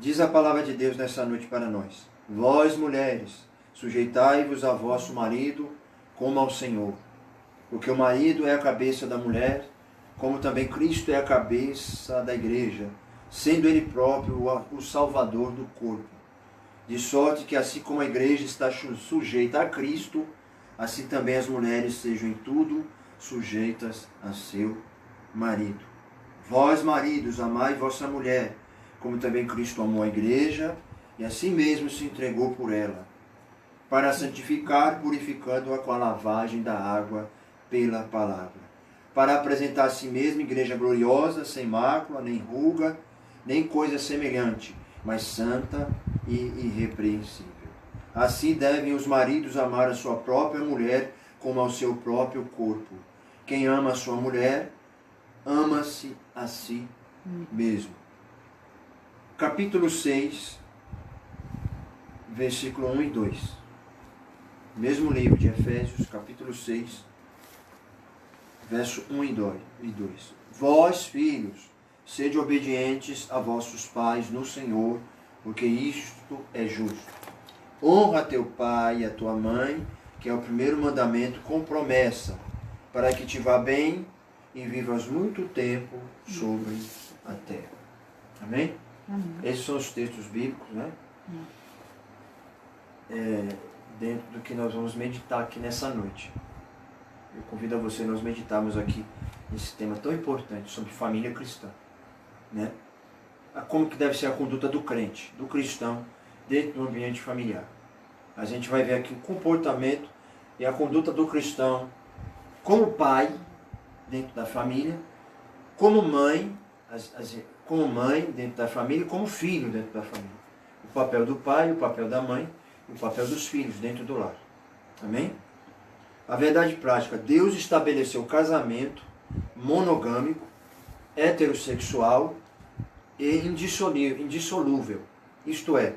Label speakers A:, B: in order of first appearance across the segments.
A: Diz a palavra de Deus nessa noite para nós: vós, mulheres, sujeitai-vos a vosso marido como ao Senhor. Porque o marido é a cabeça da mulher, como também Cristo é a cabeça da igreja, sendo ele próprio o salvador do corpo. De sorte que assim como a igreja está sujeita a Cristo, assim também as mulheres sejam em tudo sujeitas a seu marido. Vós, maridos, amai vossa mulher, como também Cristo amou a igreja, e assim mesmo se entregou por ela, para a santificar, purificando-a com a lavagem da água pela palavra, para apresentar a si mesma igreja gloriosa, sem mácula, nem ruga, nem coisa semelhante, mas santa e irrepreensível. Assim devem os maridos amar a sua própria mulher como ao seu próprio corpo. Quem ama a sua mulher, ama-se a si mesmo. Capítulo 6, versículo 1 e 2. Mesmo livro de Efésios, capítulo 6, verso 1 e 2. Vós, filhos, sede obedientes a vossos pais no Senhor, porque isto é justo. Honra teu pai e a tua mãe, que é o primeiro mandamento com promessa, para que te vá bem e vivas muito tempo sobre a terra. Amém?
B: Amém.
A: Esses são os textos bíblicos, né? Dentro do que nós vamos meditar aqui nessa noite. Eu convido a você, nós meditarmos aqui nesse tema tão importante sobre família cristã, né? Como que deve ser a conduta do crente, do cristão, dentro do ambiente familiar. A gente vai ver aqui o comportamento e a conduta do cristão como pai dentro da família, como mãe, como mãe dentro da família, como filho dentro da família. O papel do pai, o papel da mãe, o papel dos filhos dentro do lar. Amém? A verdade prática: Deus estabeleceu o casamento monogâmico, heterossexual e indissolúvel. Isto é,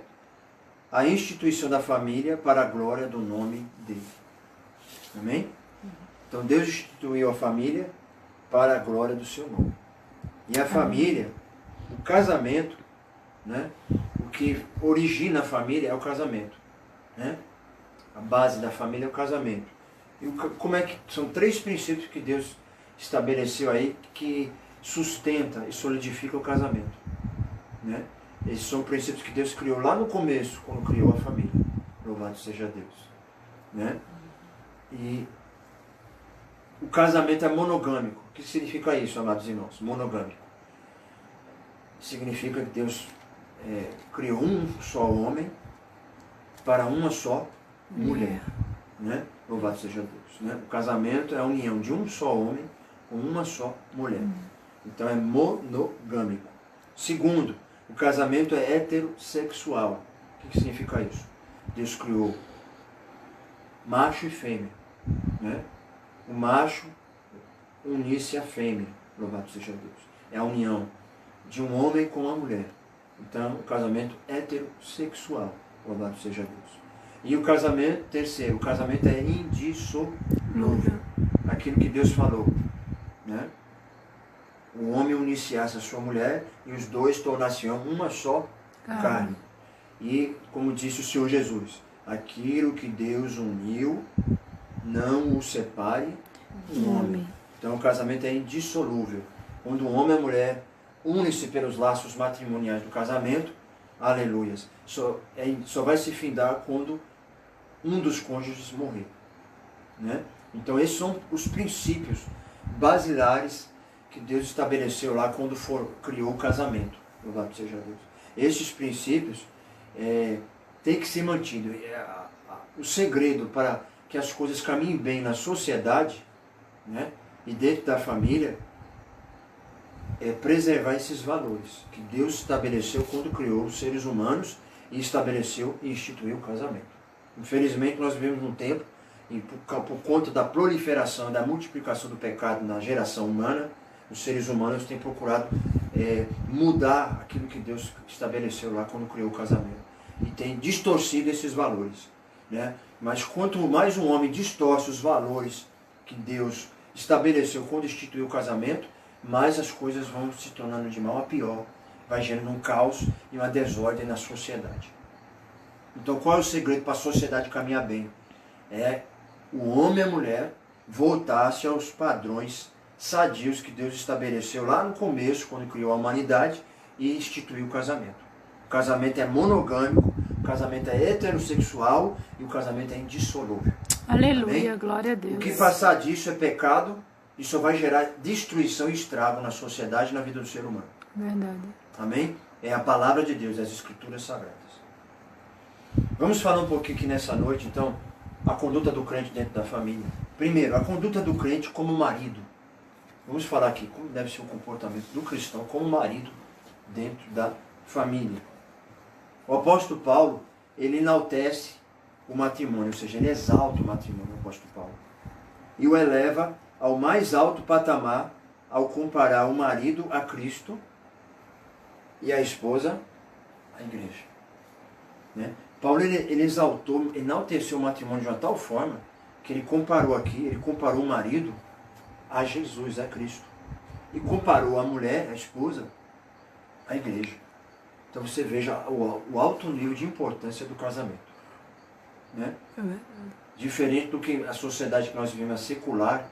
A: a instituição da família para a glória do nome dele. Amém? Então Deus instituiu a família para a glória do seu nome. E a família, o casamento, né? O que origina a família é o casamento, né? A base da família é o casamento. E como é que são 3 princípios que Deus estabeleceu aí que sustenta e solidifica o casamento, né? Esses são princípios que Deus criou lá no começo, quando criou a família. Louvado seja Deus, né? E o casamento é monogâmico. O que significa isso, amados irmãos? Monogâmico significa que Deus criou um só homem para uma só mulher, né? Louvado seja Deus, né? O casamento é a união de um só homem com uma só mulher. Então é monogâmico. Segundo, o casamento é heterossexual. O que significa isso? Deus criou macho e fêmea, né? O macho unir-se à fêmea, louvado seja Deus. É a união de um homem com uma mulher. Então, o casamento heterossexual, louvado seja Deus. E o casamento, terceiro, o casamento é indissolúvel. Aquilo que Deus falou, né? O homem unir-se a sua mulher e os dois tornar-se-ão uma só carne. E, como disse o Senhor Jesus, aquilo que Deus uniu, não o separe o homem. Então o casamento é indissolúvel. Quando um homem e a mulher unem-se pelos laços matrimoniais do casamento, aleluias, só vai se findar quando um dos cônjuges morrer, né? Então esses são os princípios basilares que Deus estabeleceu lá quando criou o casamento. Louvado seja Deus. Esses princípios têm que ser mantidos. O segredo para que as coisas caminhem bem na sociedade, né, e dentro da família, é preservar esses valores que Deus estabeleceu quando criou os seres humanos e estabeleceu e instituiu o casamento. Infelizmente nós vivemos num tempo, e por conta da proliferação e da multiplicação do pecado na geração humana, os seres humanos têm procurado mudar aquilo que Deus estabeleceu lá quando criou o casamento. E tem distorcido esses valores, né? Mas quanto mais um homem distorce os valores que Deus estabeleceu quando instituiu o casamento, mais as coisas vão se tornando de mal a pior vai gerando um caos e uma desordem na sociedade. Então qual é o segredo para a sociedade caminhar bem? É o homem e a mulher voltar-se aos padrões sadios que Deus estabeleceu lá no começo, quando criou a humanidade e instituiu o casamento. O casamento é monogâmico, o casamento é heterossexual e o casamento é indissolúvel.
B: Aleluia,
A: Amém?
B: glória a Deus.
A: O que passar disso é pecado e só vai gerar destruição e estrago na sociedade e na vida do ser humano.
B: Verdade.
A: Amém? É a palavra de Deus, as escrituras sagradas. Vamos falar um pouquinho aqui nessa noite, então, a conduta do crente dentro da família. Primeiro, a conduta do crente como marido. Vamos falar aqui como deve ser o comportamento do cristão como marido dentro da família. O apóstolo Paulo, ele enaltece o matrimônio, ou seja, ele exalta o matrimônio, o apóstolo Paulo. E o eleva ao mais alto patamar ao comparar o marido a Cristo e a esposa à igreja. Né? Paulo ele enalteceu o matrimônio de uma tal forma que ele comparou o marido a Jesus, a Cristo. E comparou a mulher, a esposa, à igreja. Então você veja o alto nível de importância do casamento. Né? Diferente do que a sociedade que nós vivemos, a secular,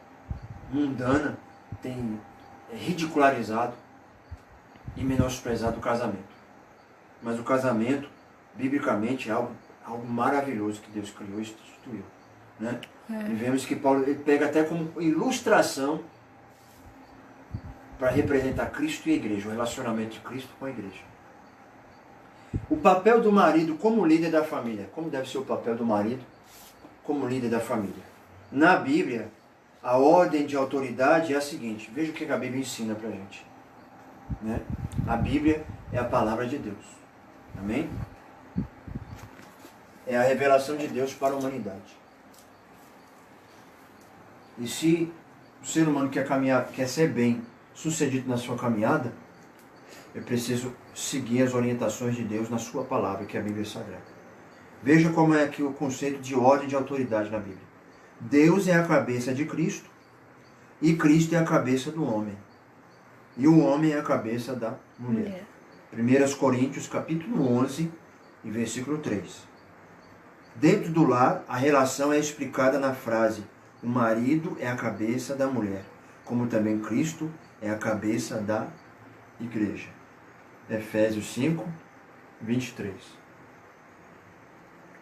A: mundana, tem ridicularizado e menosprezado o casamento. Mas o casamento, biblicamente, é algo maravilhoso que Deus criou e instituiu. Né? E vemos que Paulo ele pega até como ilustração para representar Cristo e a igreja, o relacionamento de Cristo com a igreja. O papel do marido como líder da família. Como deve ser o papel do marido como líder da família? Na Bíblia, a ordem de autoridade é a seguinte. Veja o que a Bíblia ensina para a gente. Né? A Bíblia é a palavra de Deus. Amém? É a revelação de Deus para a humanidade. E se o ser humano quer ser bem sucedido na sua caminhada, é preciso seguir as orientações de Deus na sua palavra, que é a Bíblia Sagrada. Veja como é aqui o conceito de ordem de autoridade na Bíblia. Deus é a cabeça de Cristo e Cristo é a cabeça do homem. E o homem é a cabeça da mulher. 1 Coríntios capítulo 11 e versículo 3. Dentro do lar, a relação é explicada na frase: o marido é a cabeça da mulher, como também Cristo é a cabeça da igreja. Efésios 5, 23.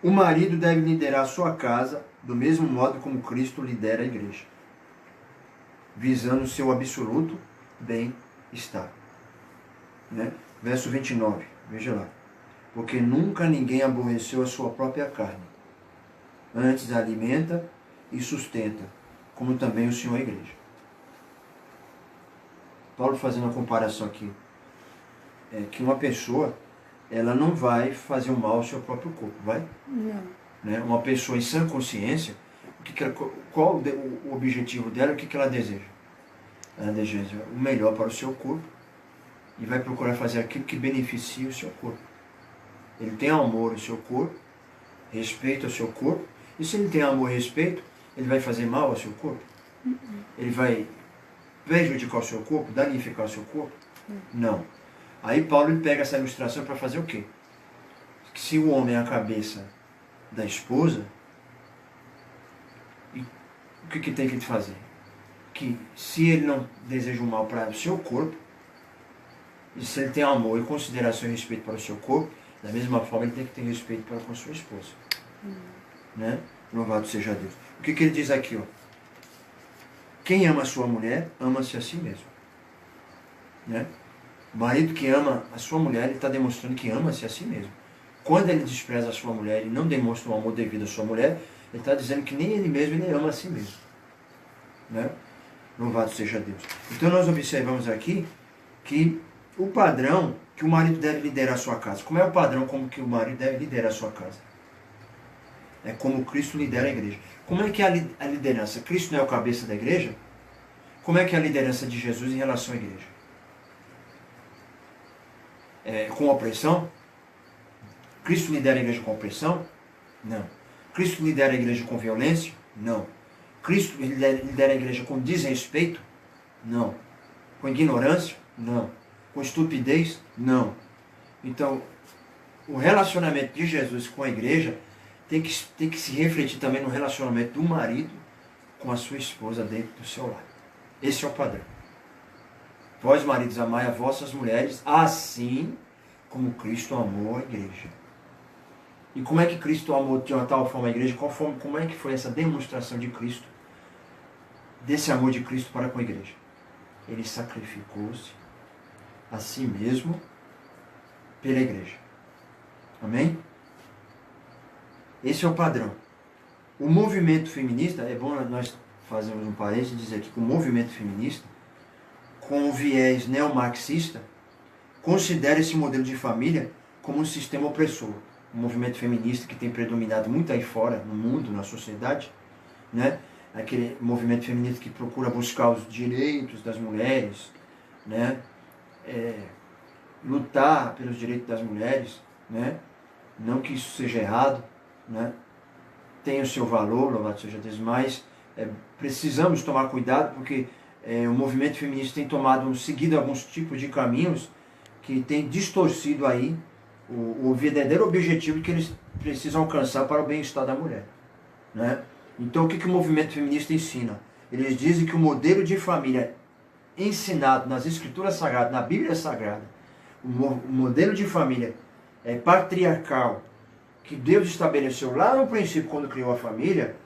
A: O marido deve liderar a sua casa do mesmo modo como Cristo lidera a igreja, visando o seu absoluto bem-estar. Né? Verso 29, veja lá. Porque nunca ninguém aborreceu a sua própria carne, antes a alimenta e sustenta, como também o Senhor a igreja. Paulo fazendo a comparação aqui, que uma pessoa, ela não vai fazer o mal ao seu próprio corpo, vai?
B: Não.
A: Né? Uma pessoa em sã consciência, qual o objetivo dela, o que ela deseja? Ela deseja o melhor para o seu corpo e vai procurar fazer aquilo que beneficia o seu corpo. Ele tem amor ao seu corpo, respeito ao seu corpo, e se ele tem amor e respeito, ele vai fazer mal ao seu corpo? Ele vai prejudicar o seu corpo, danificar o seu corpo? Não. Aí Paulo ele pega essa ilustração para fazer o quê? Que se o homem é a cabeça da esposa, o que tem que fazer? Que se ele não deseja o mal para o seu corpo, e se ele tem amor e consideração e respeito para o seu corpo, da mesma forma ele tem que ter respeito para com a sua esposa. Né? Louvado seja Deus. O que ele diz aqui? Ó? Quem ama a sua mulher, ama-se a si mesmo. Né? O marido que ama a sua mulher, ele está demonstrando que ama-se a si mesmo. Quando ele despreza a sua mulher e não demonstra um amor devido à sua mulher, ele está dizendo que nem ele mesmo ele ama a si mesmo. Né? Louvado seja Deus. Então nós observamos aqui que o padrão que o marido deve liderar a sua casa. Como é o padrão como que o marido deve liderar a sua casa? É como Cristo lidera a igreja. Como é que é a liderança? Cristo não é o cabeça da igreja? Como é que é a liderança de Jesus em relação à igreja? Com opressão? Cristo lidera a igreja com opressão? Não. Cristo lidera a igreja com violência? Não. Cristo lidera a igreja com desrespeito? Não. Com ignorância? Não. com estupidez? Não. Então, o relacionamento de Jesus com a igreja tem que se refletir também no relacionamento do marido com a sua esposa dentro do seu lar. Esse é o padrão. Vós, maridos, amai a vossas mulheres, assim como Cristo amou a igreja. E como é que Cristo amou de uma tal forma a igreja? Como é que foi essa demonstração de Cristo, desse amor de Cristo para com a igreja? Ele sacrificou-se a si mesmo pela igreja. Amém? Esse é o padrão. O movimento feminista, é bom nós fazermos um parênteses e dizer aqui que o movimento feminista, com o viés neomarxista, considera esse modelo de família como um sistema opressor. O movimento feminista que tem predominado muito aí fora, no mundo, na sociedade, né? Aquele movimento feminista que procura buscar os direitos das mulheres, né? Lutar pelos direitos das mulheres, né? Não que isso seja errado, né? Tem o seu valor, louvado seja Deus, mas precisamos tomar cuidado porque o movimento feminista tem seguido alguns tipos de caminhos que tem distorcido aí o verdadeiro objetivo que eles precisam alcançar para o bem-estar da mulher, né? Então o que o movimento feminista ensina? Eles dizem que o modelo de família ensinado nas escrituras sagradas, na Bíblia Sagrada, o modelo de família patriarcal que Deus estabeleceu lá no princípio quando criou a família,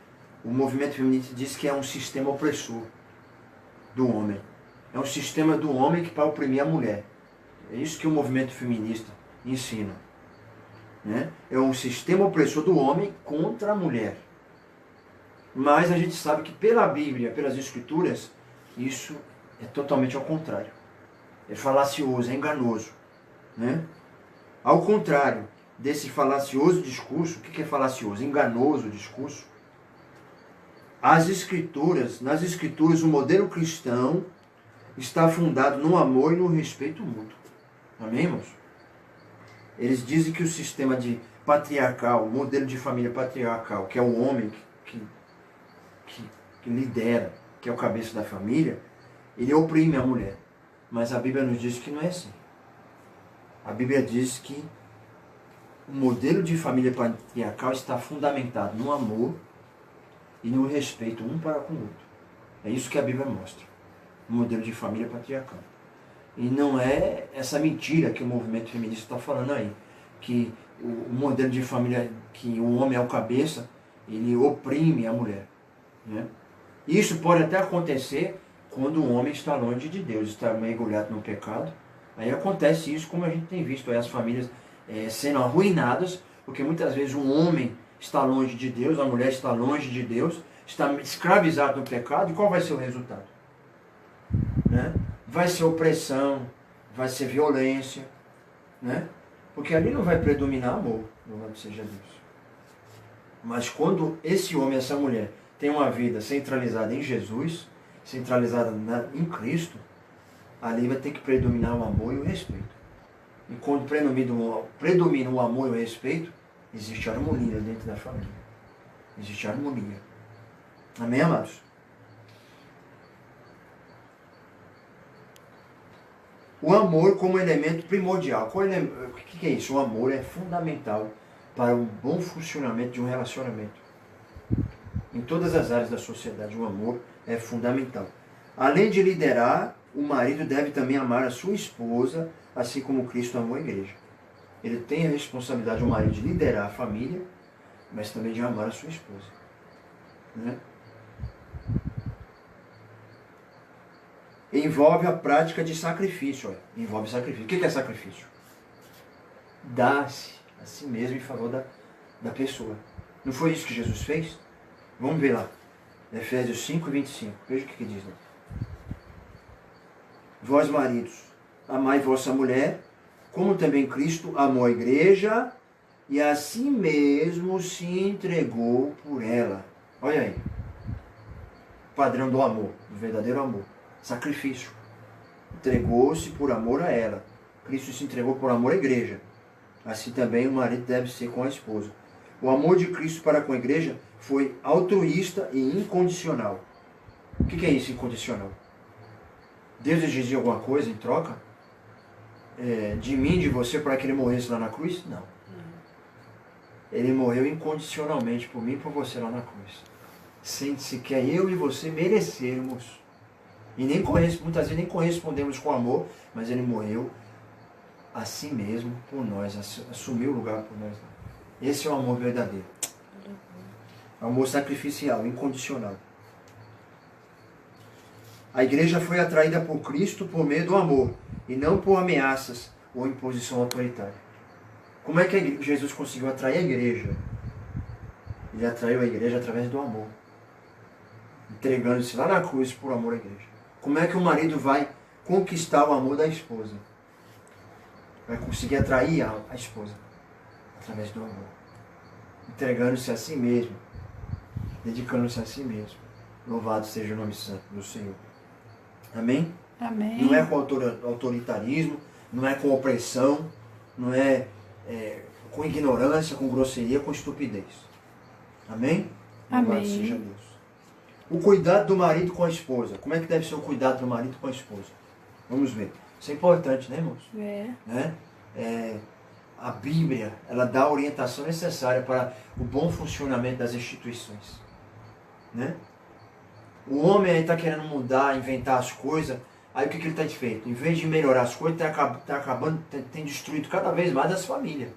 A: o movimento feminista diz que é um sistema opressor do homem. É um sistema do homem que para oprimir a mulher. É isso que o movimento feminista ensina, né? É um sistema opressor do homem contra a mulher. Mas a gente sabe que pela Bíblia, pelas Escrituras, isso é totalmente ao contrário. É falacioso, é enganoso, né? Ao contrário desse falacioso discurso, o que é falacioso? Enganoso discurso. Nas Escrituras, o modelo cristão está fundado no amor e no respeito mútuo. Amém, irmãos? Eles dizem que o sistema patriarcal, o modelo de família patriarcal, que é o homem que lidera, que é o cabeça da família, ele oprime a mulher. Mas a Bíblia nos diz que não é assim. A Bíblia diz que o modelo de família patriarcal está fundamentado no amor e no respeito um para com o outro. É isso que a Bíblia mostra. O modelo de família patriarcal. E não é essa mentira que o movimento feminista está falando aí. Que o modelo de família, que o homem é o cabeça, ele oprime a mulher, né? Isso pode até acontecer quando o homem está longe de Deus, está mergulhado no pecado. Aí acontece isso, como a gente tem visto aí as famílias sendo arruinadas, porque muitas vezes um homem está longe de Deus, a mulher está longe de Deus, está escravizado no pecado, e qual vai ser o resultado? Né? Vai ser opressão, vai ser violência, né? Porque ali não vai predominar amor, louvado seja Deus. Mas quando esse homem, essa mulher, tem uma vida centralizada em Jesus, centralizada em Cristo, ali vai ter que predominar o amor e o respeito. E quando predomina o amor e o respeito, existe harmonia dentro da família. Existe harmonia. Amém, amados? O amor como elemento primordial. O que é isso? O amor é fundamental para o bom funcionamento de um relacionamento. Em todas as áreas da sociedade, o amor é fundamental. Além de liderar, o marido deve também amar a sua esposa, assim como Cristo amou a igreja. Ele tem a responsabilidade, o marido, de liderar a família, mas também de amar a sua esposa, né? Envolve a prática de sacrifício. Olha, envolve sacrifício. O que é sacrifício? Dar-se a si mesmo em favor da pessoa. Não foi isso que Jesus fez? Vamos ver lá. Efésios 5, 25. Veja o que diz lá. Vós, maridos, amai vossa mulher, como também Cristo amou a igreja e a si mesmo se entregou por ela. Olha aí. Padrão do amor, do verdadeiro amor. Sacrifício. Entregou-se por amor a ela. Cristo se entregou por amor à igreja. Assim também o marido deve ser com a esposa. O amor de Cristo para com a igreja foi altruísta e incondicional. O que é isso, incondicional? Deus exigia alguma coisa em troca? de mim, de você, para que ele morresse lá na cruz? Não. Ele morreu incondicionalmente por mim e por você lá na cruz. Sem sequer eu e você merecermos. E muitas vezes nem correspondemos com amor, mas ele morreu a si mesmo por nós, assumiu o lugar por nós. Esse é o amor verdadeiro. Amor sacrificial, incondicional. A igreja foi atraída por Cristo por meio do amor, e não por ameaças ou imposição autoritária. Como é que Jesus conseguiu atrair a igreja? Ele atraiu a igreja através do amor, entregando-se lá na cruz por amor à igreja. Como é que o marido vai conquistar o amor da esposa? Vai conseguir atrair a esposa através do amor, entregando-se a si mesmo, dedicando-se a si mesmo. Louvado seja o nome santo do Senhor. Amém?
B: Amém.
A: Não é com autoritarismo, não é com opressão, não é, com ignorância, com grosseria, com estupidez. Amém? Louvado
B: Amém.
A: seja Deus. O cuidado do marido com a esposa. Como é que deve ser o cuidado do marido com a esposa? Vamos ver. Isso é importante, né, irmãos? Né? A Bíblia, ela dá a orientação necessária para o bom funcionamento das instituições. Né? O homem está querendo mudar, inventar as coisas, aí o que ele tem feito? Em vez de melhorar as coisas, tem destruído cada vez mais as famílias.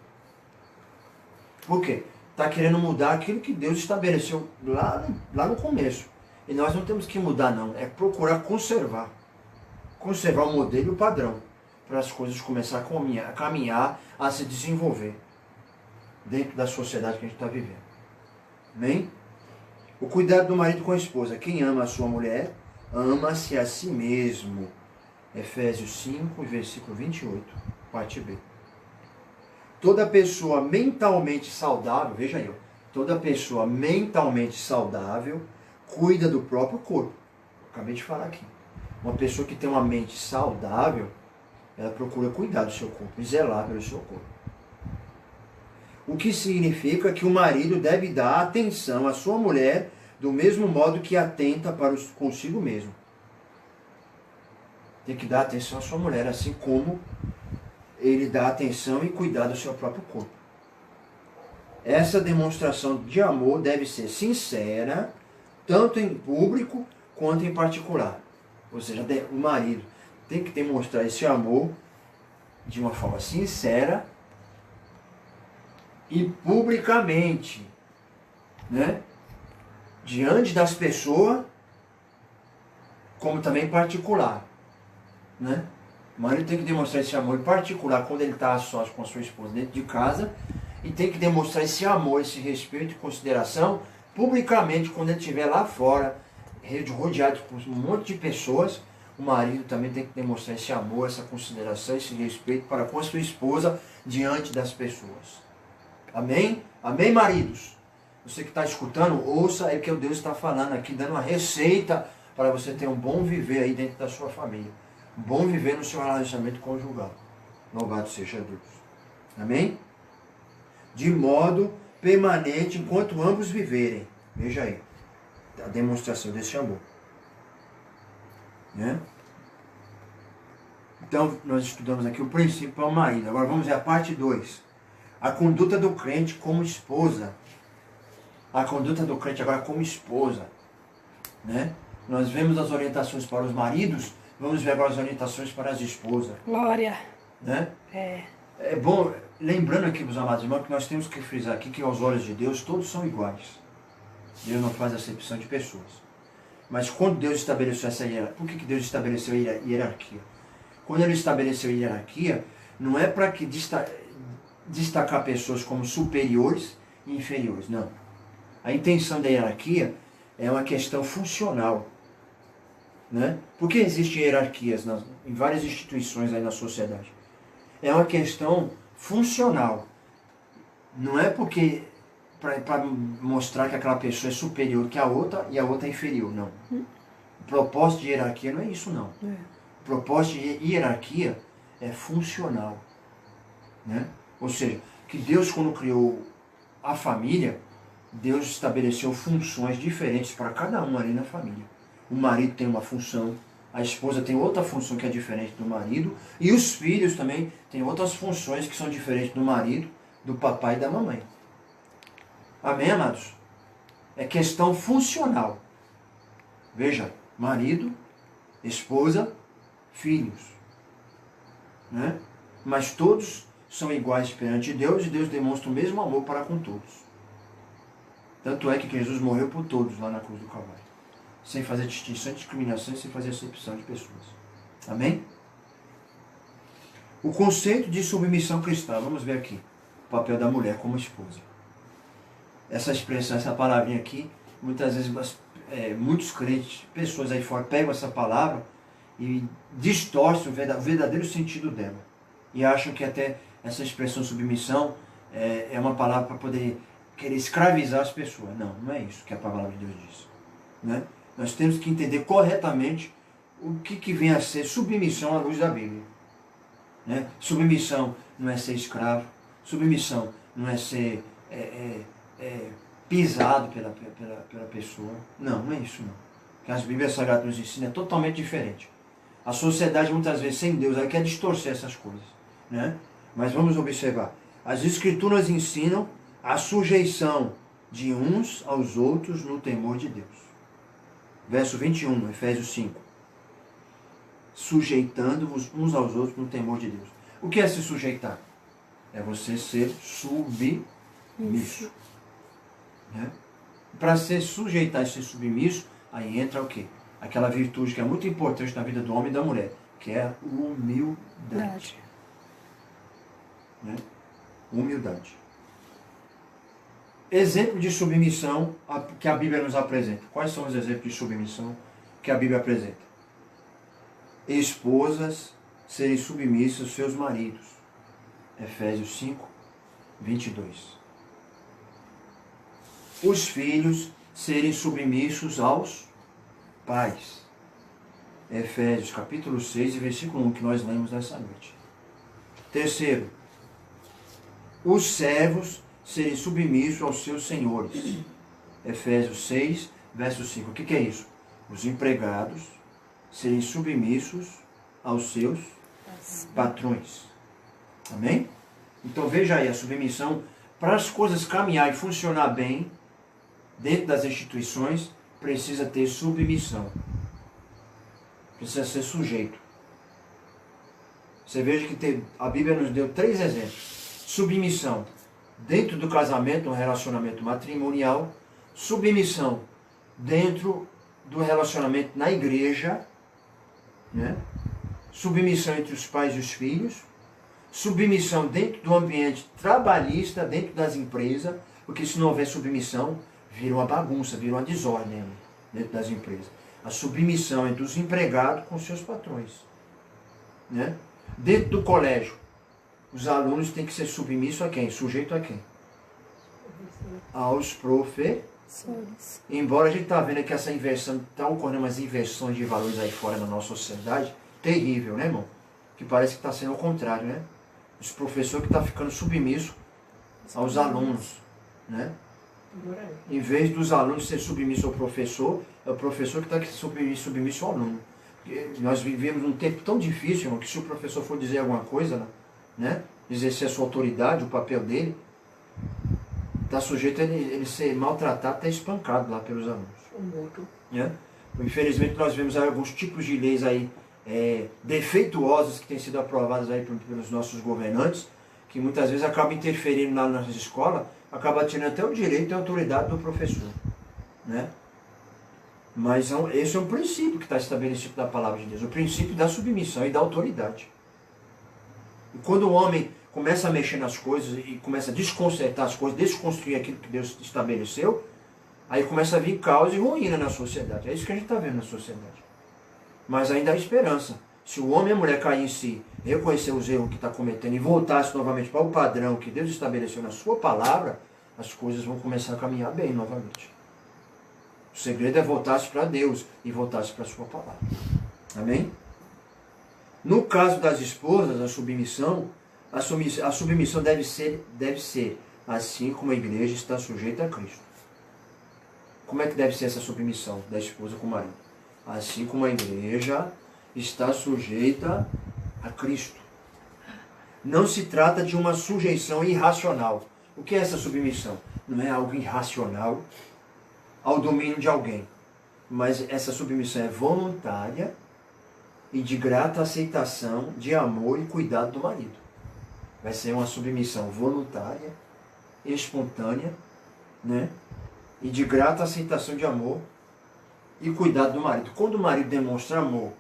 A: Por quê? Está querendo mudar aquilo que Deus estabeleceu lá no começo. E nós não temos que mudar, não. É procurar conservar. Conservar o modelo e o padrão. Para as coisas começarem a caminhar, a se desenvolver. Dentro da sociedade que a gente está vivendo. Amém? O cuidado do marido com a esposa. Quem ama a sua mulher, ama-se a si mesmo. Efésios 5, versículo 28, parte B. Toda pessoa mentalmente saudável, veja aí, toda pessoa mentalmente saudável cuida do próprio corpo. Acabei de falar aqui. Uma pessoa que tem uma mente saudável, ela procura cuidar do seu corpo, zelar pelo seu corpo. O que significa que o marido deve dar atenção à sua mulher do mesmo modo que atenta para consigo mesmo. Tem que dar atenção à sua mulher, assim como ele dá atenção e cuidar do seu próprio corpo. Essa demonstração de amor deve ser sincera, tanto em público quanto em particular. Ou seja, o marido tem que demonstrar esse amor de uma forma sincera e publicamente, né? Diante das pessoas, como também em particular, né? O marido tem que demonstrar esse amor em particular quando ele está a sós com a sua esposa dentro de casa, e tem que demonstrar esse amor, esse respeito e consideração publicamente quando ele estiver lá fora, rodeado por um monte de pessoas. O marido também tem que demonstrar esse amor, essa consideração, esse respeito para com a sua esposa diante das pessoas. Amém? Amém, maridos? Você que está escutando, ouça aí o que o Deus está falando aqui, dando uma receita para você ter um bom viver aí dentro da sua família. Um bom viver no seu relacionamento conjugal. Louvado seja Deus. Amém? De modo permanente enquanto ambos viverem. Veja aí. A demonstração desse amor. Né? Então, nós estudamos aqui o princípio para o marido. Agora vamos ver a parte 2. A conduta do crente como esposa. A conduta do crente agora como esposa. Né? Nós vemos as orientações para os maridos, vamos ver agora as orientações para as esposas.
B: Glória.
A: Né? É bom, lembrando aqui, meus amados irmãos, que nós temos que frisar aqui que aos olhos de Deus todos são iguais. Deus não faz acepção de pessoas. Mas quando Deus estabeleceu essa hierarquia, por que Deus estabeleceu a hierarquia? Quando Ele estabeleceu a hierarquia, não é para que destacar pessoas como superiores e inferiores, não. A intenção da hierarquia é uma questão funcional. Né? Por que existem hierarquias em várias instituições aí na sociedade? É uma questão funcional. Não é porque para mostrar que aquela pessoa é superior que a outra e a outra é inferior, não. O propósito de hierarquia não é isso, não. O propósito de hierarquia é funcional. Né? Ou seja, que Deus, quando criou a família, Deus estabeleceu funções diferentes para cada um ali na família. O marido tem uma função, A esposa tem outra função que é diferente do marido. E os filhos também têm outras funções que são diferentes do marido, do papai e da mamãe. Amém, amados? É questão funcional. Veja, marido, esposa, filhos. Né? Mas todos são iguais perante Deus e Deus demonstra o mesmo amor para com todos. Tanto é que Jesus morreu por todos lá na cruz do Calvário. Sem fazer distinção, discriminação e sem fazer acepção de pessoas. Amém? O conceito de submissão cristã. Vamos ver aqui. O papel da mulher como esposa. Essa expressão, essa palavrinha aqui, muitas vezes muitos crentes, pessoas aí fora, pegam essa palavra e distorcem o verdadeiro sentido dela. E acham que até essa expressão submissão é uma palavra para poder querer escravizar as pessoas. Não, não é isso que a palavra de Deus diz. Né? Nós temos que entender corretamente o que vem a ser submissão à luz da Bíblia. Né? Submissão não é ser escravo. Submissão não é ser pisado pela pessoa. Não, não é isso não. O que as Bíblias Sagradas nos ensinam é totalmente diferente. A sociedade muitas vezes sem Deus ela quer distorcer essas coisas. Né? Mas vamos observar. As Escrituras ensinam a sujeição de uns aos outros no temor de Deus. Verso 21, Efésios 5. Sujeitando-vos uns aos outros no temor de Deus. O que é se sujeitar? É você ser submisso. Né? Para ser sujeitar e ser submisso, aí entra o quê? Aquela virtude que é muito importante na vida do homem e da mulher, que é a humildade. Né? Humildade. Exemplo de submissão que a Bíblia nos apresenta. Quais são os exemplos de submissão que a Bíblia apresenta? Esposas serem submissas aos seus maridos. Efésios 5, 22. Os filhos serem submissos aos pais. Efésios capítulo 6, versículo 1, que nós lemos nessa noite. Terceiro, os servos serem submissos aos seus senhores. Efésios 6, verso 5. O que é isso? Os empregados serem submissos aos seus patrões. Amém? Então veja aí a submissão. Para as coisas caminhar e funcionar bem dentro das instituições, precisa ter submissão. Precisa ser sujeito. Você veja que a Bíblia nos deu 3 exemplos. Submissão dentro do casamento, um relacionamento matrimonial. Submissão dentro do relacionamento na igreja. Né? Submissão entre os pais e os filhos. Submissão dentro do ambiente trabalhista, dentro das empresas. Porque se não houver submissão, vira uma bagunça, vira uma desordem dentro das empresas. A submissão entre os empregados com seus patrões. Né? Dentro do colégio, os alunos têm que ser submissos a quem? Sujeito a quem? Aos professores. Embora a gente está vendo que essa inversão, está ocorrendo umas inversões de valores aí fora na nossa sociedade, terrível, né, irmão? Que parece que está sendo o contrário, né? Os professores que estão ficando submissos aos alunos, né? Em vez dos alunos serem submissos ao professor, é o professor que está submisso ao aluno. Porque nós vivemos um tempo tão difícil, irmão, que se o professor for dizer alguma coisa, né, exercer a sua autoridade, o papel dele, está sujeito a ele ser maltratado, até espancado lá pelos alunos. Né? Infelizmente nós vemos aí alguns tipos de leis aí, defeituosas que têm sido aprovadas aí pelos nossos governantes, que muitas vezes acabam interferindo lá nas escolas, acaba tirando até o direito e a autoridade do professor. Né? Mas esse é um princípio que está estabelecido na palavra de Deus, o princípio da submissão e da autoridade. E quando o homem começa a mexer nas coisas e começa a desconcertar as coisas, desconstruir aquilo que Deus estabeleceu, aí começa a vir caos e ruína na sociedade. É isso que a gente está vendo na sociedade. Mas ainda há esperança. Se o homem e a mulher cair em si, reconhecer os erros que está cometendo e voltar-se novamente para o padrão que Deus estabeleceu na sua palavra, as coisas vão começar a caminhar bem novamente. O segredo é voltar-se para Deus e voltar-se para a sua palavra. Amém? No caso das esposas, a submissão deve ser assim como a igreja está sujeita a Cristo. Como é que deve ser essa submissão da esposa com o marido? assim como a igreja está sujeita a Cristo. Não se trata de uma sujeição irracional. O que é essa submissão? Não é algo irracional ao domínio de alguém. Mas essa submissão é voluntária e de grata aceitação, de amor e cuidado do marido. Vai ser uma submissão voluntária, espontânea, né? E de grata aceitação de amor e cuidado do marido. Quando o marido demonstra amor,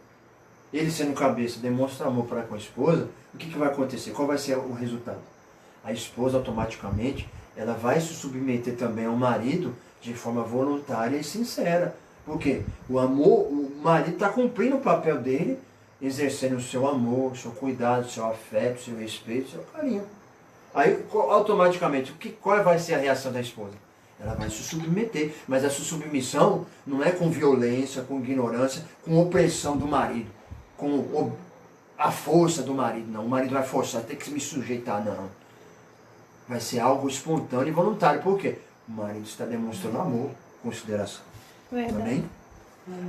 A: ele sendo cabeça, demonstra amor para com a esposa, o que vai acontecer? Qual vai ser o resultado? A esposa automaticamente ela vai se submeter também ao marido de forma voluntária e sincera. Por quê? O amor, o marido está cumprindo o papel dele, exercendo o seu amor, o seu cuidado, o seu afeto, o seu respeito, o seu carinho. Aí, automaticamente, qual vai ser a reação da esposa? Ela vai se submeter, mas essa submissão não é com violência, com ignorância, com opressão do marido, com a força do marido, não. O marido vai forçar, tem que se me sujeitar, não. Vai ser algo espontâneo e voluntário. Por quê? O marido está demonstrando amor, consideração.
B: Verdade.
A: Amém?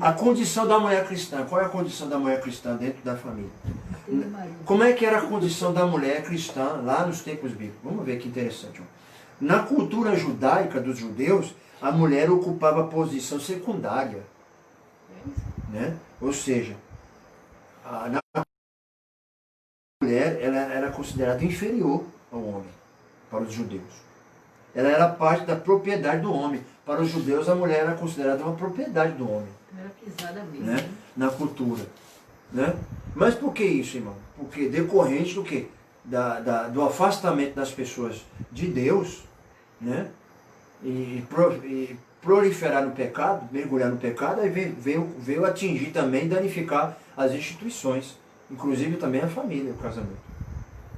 A: A condição da mulher cristã. Qual é a condição da mulher cristã dentro da família? Como é que era a condição da mulher cristã lá nos tempos bíblicos? Vamos ver que interessante. Na cultura judaica dos judeus, a mulher ocupava posição secundária. Né? Ou seja, a mulher ela era considerada inferior ao homem, para os judeus. Ela era parte da propriedade do homem. Para os judeus, a mulher era considerada uma propriedade do homem.
C: Era pisada mesmo.
A: Né? Na cultura. Né? Mas por que isso, irmão? Porque decorrente do quê? Do afastamento das pessoas de Deus, né? E proliferar no pecado, mergulhar no pecado, aí veio atingir também, danificar as instituições, inclusive também a família, o casamento.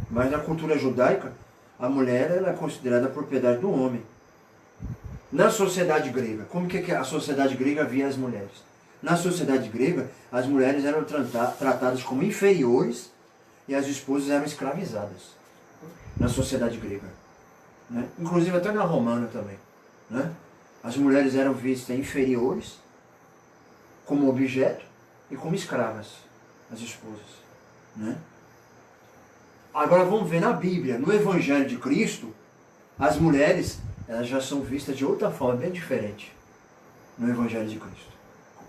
A: Mas na cultura judaica, a mulher ela é considerada a propriedade do homem. Na sociedade grega, como que a sociedade grega via as mulheres? Na sociedade grega, as mulheres eram tratadas como inferiores e as esposas eram escravizadas. Na sociedade grega. Né? Inclusive até na romana também. Né? As mulheres eram vistas inferiores, como objeto, e como escravas, as esposas. Né? Agora vamos ver na Bíblia, no Evangelho de Cristo, as mulheres elas já são vistas de outra forma, bem diferente, no Evangelho de Cristo.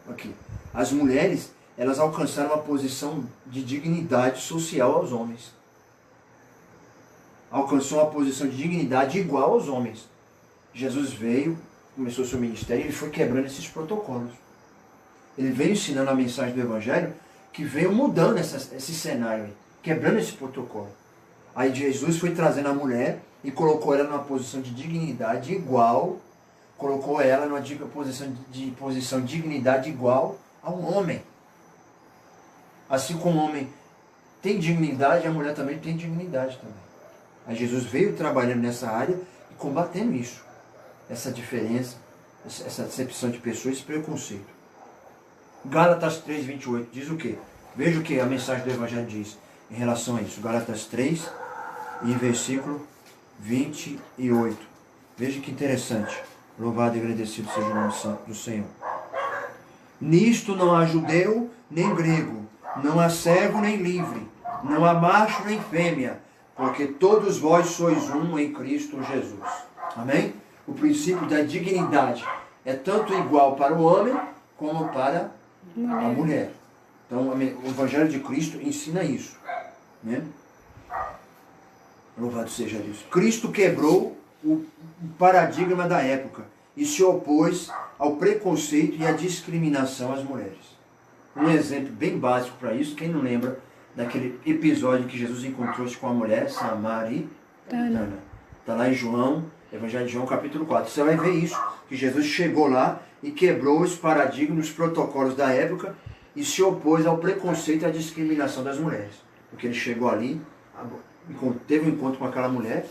A: Aqui. As mulheres, elas alcançaram uma posição de dignidade social aos homens. Alcançou uma posição de dignidade igual aos homens. Jesus veio, começou seu ministério, e ele foi quebrando esses protocolos. Ele veio ensinando a mensagem do Evangelho, que veio mudando esse cenário, quebrando esse protocolo. Aí Jesus foi trazendo a mulher e colocou ela numa posição de dignidade igual, colocou ela numa posição de dignidade igual a um homem. Assim como o homem tem dignidade, a mulher também tem dignidade também. Aí Jesus veio trabalhando nessa área e combatendo isso. Essa diferença, essa decepção de pessoas, esse preconceito. Gálatas 3:28 diz o quê? Veja o que a mensagem do Evangelho diz em relação a isso. Gálatas 3 e versículo 28. Veja que interessante. Louvado e agradecido seja o nome santo do Senhor. Nisto não há judeu nem grego, não há servo nem livre, não há macho nem fêmea, porque todos vós sois um em Cristo Jesus. Amém? O princípio da dignidade é tanto igual para o homem como para a mulher. Então o Evangelho de Cristo ensina isso. Né? Louvado seja Deus. Cristo quebrou o paradigma da época e se opôs ao preconceito e à discriminação às mulheres. Um exemplo bem básico para isso, quem não lembra daquele episódio que Jesus encontrou-se com a mulher samaritana. Está lá em João, Evangelho de João, capítulo 4. Você vai ver isso, que Jesus chegou lá e quebrou os paradigmas, os protocolos da época e se opôs ao preconceito e à discriminação das mulheres. Porque ele chegou ali, teve um encontro com aquela mulher,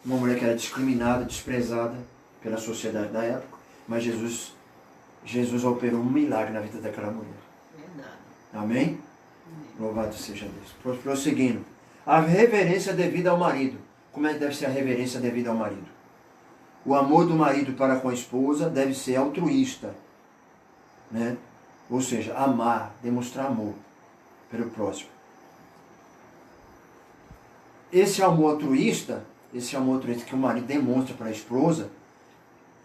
A: uma mulher que era discriminada, desprezada pela sociedade da época, mas Jesus operou um milagre na vida daquela mulher.
C: Verdade.
A: Amém? Louvado seja Deus. Prosseguindo. A reverência devida ao marido. Como é que deve ser a reverência devida ao marido? O amor do marido para com a esposa deve ser altruísta. Né? Ou seja, amar, demonstrar amor pelo próximo. Esse amor altruísta que o marido demonstra para a esposa,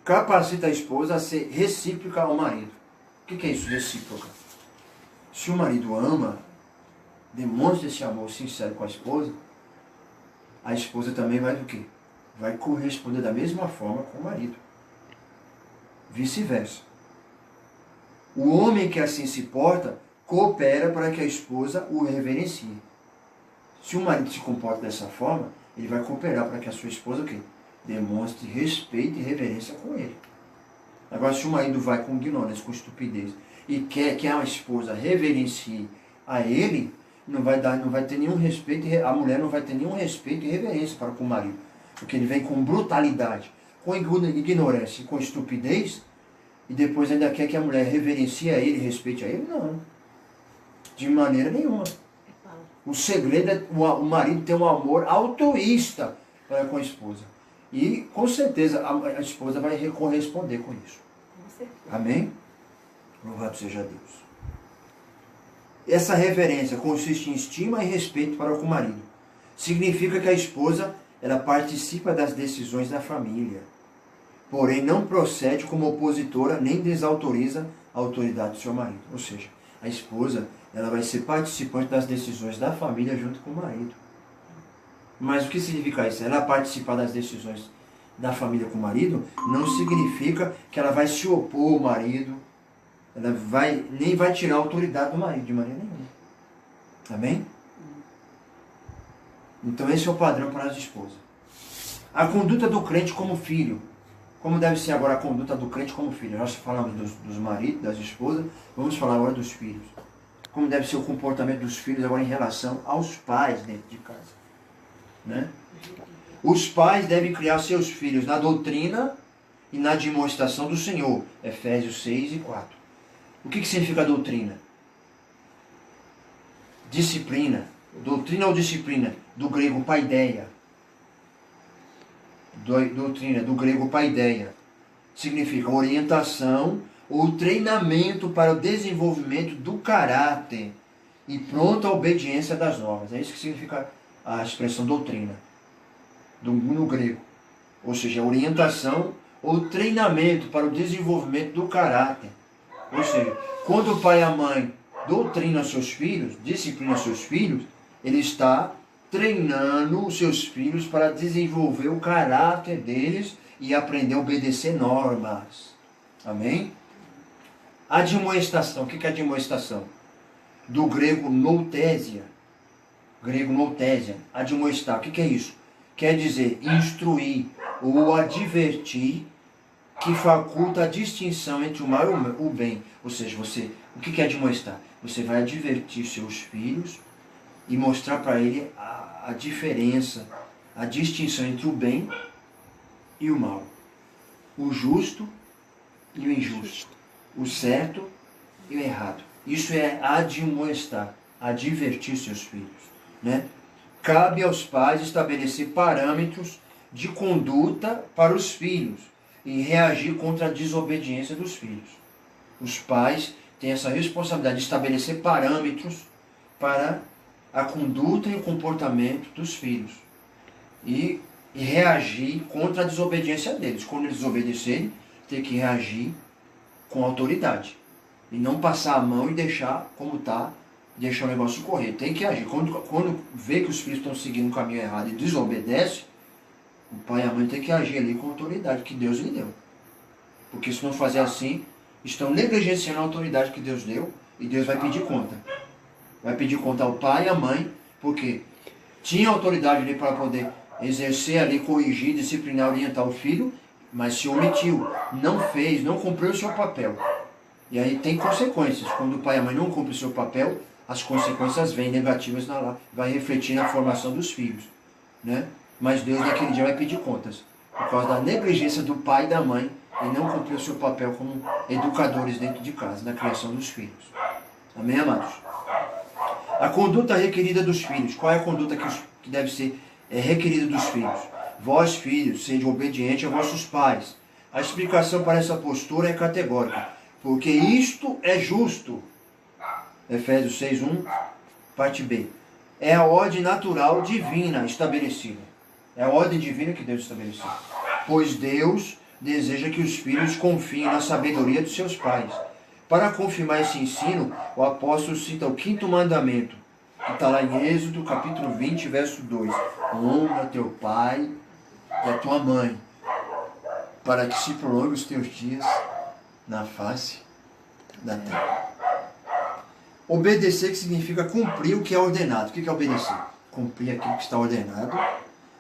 A: capacita a esposa a ser recíproca ao marido. O que é isso, recíproca? Se o marido ama, demonstra esse amor sincero com a esposa também vai do quê? Vai corresponder da mesma forma com o marido. Vice-versa. O homem que assim se porta, coopera para que a esposa o reverencie. Se o marido se comporta dessa forma, ele vai cooperar para que a sua esposa o quê? Demonstre respeito e reverência com ele. Agora, se o marido vai com ignorância, com estupidez, e quer que a esposa reverencie a ele, não vai ter nenhum respeito, a mulher não vai ter nenhum respeito e reverência para com o marido. Porque ele vem com brutalidade, com ignorância e com estupidez, e depois ainda quer que a mulher reverencie a ele, respeite a ele? Não. De maneira nenhuma. O segredo é o marido ter um amor altruísta para com a esposa. E com certeza a esposa vai corresponder com isso. Amém? Louvado seja Deus. Essa reverência consiste em estima e respeito para com o marido. Significa que a esposa ela participa das decisões da família, porém não procede como opositora nem desautoriza a autoridade do seu marido. Ou seja, a esposa ela vai ser participante das decisões da família junto com o marido. Mas o que significa isso? Ela participar das decisões da família com o marido não significa que ela vai se opor ao marido, ela nem vai tirar a autoridade do marido de maneira nenhuma. Amém? Então esse é o padrão para as esposas. A conduta do crente como filho. Como deve ser agora a conduta do crente como filho? Nós falamos dos maridos, das esposas, vamos falar agora dos filhos. Como deve ser o comportamento dos filhos agora em relação aos pais dentro de casa. Né? Os pais devem criar seus filhos na doutrina e na demonstração do Senhor. Efésios 6 e 4. O que significa doutrina? Disciplina. Doutrina ou disciplina? Do grego paideia. Doutrina, do grego paideia. Significa orientação ou treinamento para o desenvolvimento do caráter e pronta obediência das normas. É isso que significa a expressão doutrina, no grego. Ou seja, orientação ou treinamento para o desenvolvimento do caráter. Ou seja, quando o pai e a mãe doutrina seus filhos, disciplina seus filhos, ele está treinando os seus filhos para desenvolver o caráter deles e aprender a obedecer normas. Amém? Admoestação. O que é admoestação? Do grego noutésia. Grego noutésia. Admoestar. O que é isso? Quer dizer instruir ou advertir, que faculta a distinção entre o mal e o bem. Ou seja, o que é admoestar? Você vai advertir seus filhos e mostrar para ele a diferença, a distinção entre o bem e o mal. O justo e o injusto. O certo e o errado. Isso é admoestar, advertir seus filhos. Né? Cabe aos pais estabelecer parâmetros de conduta para os filhos e reagir contra a desobediência dos filhos. Os pais têm essa responsabilidade de estabelecer parâmetros para a conduta e o comportamento dos filhos e reagir contra a desobediência deles. Quando eles desobedecerem, tem que reagir com autoridade e não passar a mão e deixar como está, deixar o negócio correr. Tem que agir. Quando vê que os filhos estão seguindo um caminho errado e desobedece, o pai e a mãe tem que agir ali com a autoridade que Deus lhe deu. Porque se não fazer assim, estão negligenciando a autoridade que Deus deu e Deus vai pedir conta. Vai pedir conta ao pai e à mãe, porque tinha autoridade ali para poder exercer ali, corrigir, disciplinar, orientar o filho, mas se omitiu, não fez, não cumpriu o seu papel. E aí tem consequências. Quando o pai e a mãe não cumprem o seu papel, as consequências vêm negativas vai refletir na formação dos filhos. Né? Mas Deus naquele dia vai pedir contas, por causa da negligência do pai e da mãe e não cumprir o seu papel como educadores dentro de casa, na criação dos filhos. Amém, amados? A conduta requerida dos filhos. Qual é a conduta que deve ser requerida dos filhos? Vós, filhos, sede obedientes a vossos pais. A explicação para essa postura é categórica, porque isto é justo. Efésios 6:1, parte B. É a ordem natural divina estabelecida. É a ordem divina que Deus estabeleceu. Pois Deus deseja que os filhos confiem na sabedoria dos seus pais. Para confirmar esse ensino, o apóstolo cita o 5º mandamento, que está lá em Êxodo, capítulo 20, verso 2. Honra teu pai e a tua mãe, para que se prolongue os teus dias na face da terra. Obedecer, que significa cumprir o que é ordenado. O que é obedecer? Cumprir aquilo que está ordenado.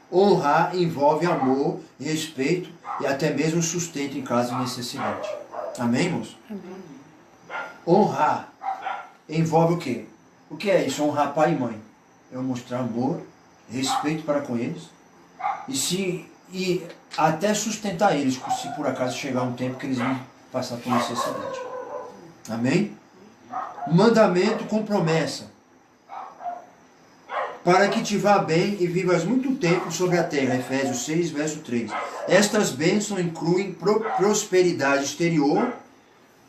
A: Honrar envolve amor, respeito e até mesmo sustento em caso de necessidade. Amém, irmãos?
B: Amém.
A: Honrar envolve o quê? O que é isso? Honrar pai e mãe. Eu mostrar amor, respeito para com eles e até sustentar eles, se por acaso chegar um tempo que eles vão passar por necessidade. Amém? Mandamento com promessa. Para que te vá bem e vivas muito tempo sobre a terra. Efésios 6, verso 3. Estas bênçãos incluem prosperidade exterior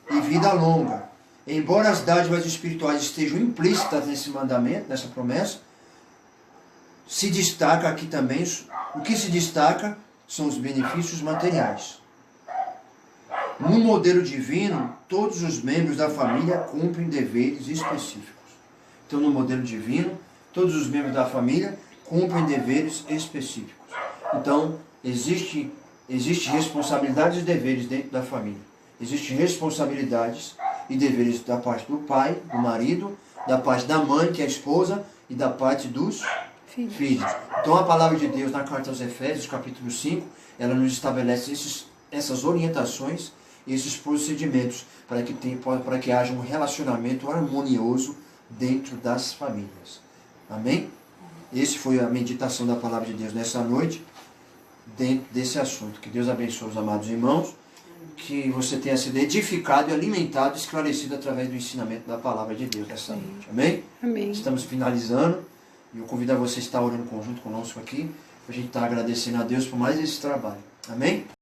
A: e vida longa. Embora as dádivas espirituais estejam implícitas nesse mandamento, nessa promessa, se destaca aqui também, o que se destaca são os benefícios materiais. No modelo divino, todos os membros da família cumprem deveres específicos. Então, no modelo divino, todos os membros da família cumprem deveres específicos. Então, existe responsabilidades e deveres dentro da família. Existem responsabilidades e deveres da parte do pai, do marido, da parte da mãe, que é a esposa, e da parte dos filhos. Então, a palavra de Deus na carta aos Efésios, capítulo 5, ela nos estabelece essas orientações e esses procedimentos para que haja um relacionamento harmonioso dentro das famílias. Amém? Esse foi a meditação da palavra de Deus nessa noite, dentro desse assunto. Que Deus abençoe os amados irmãos, que você tenha sido edificado e alimentado, esclarecido através do ensinamento da palavra de Deus nessa noite. Amém?
B: Amém.
A: Estamos finalizando e eu convido a você a estar orando conjunto conosco aqui, para a gente estar agradecendo a Deus por mais esse trabalho. Amém?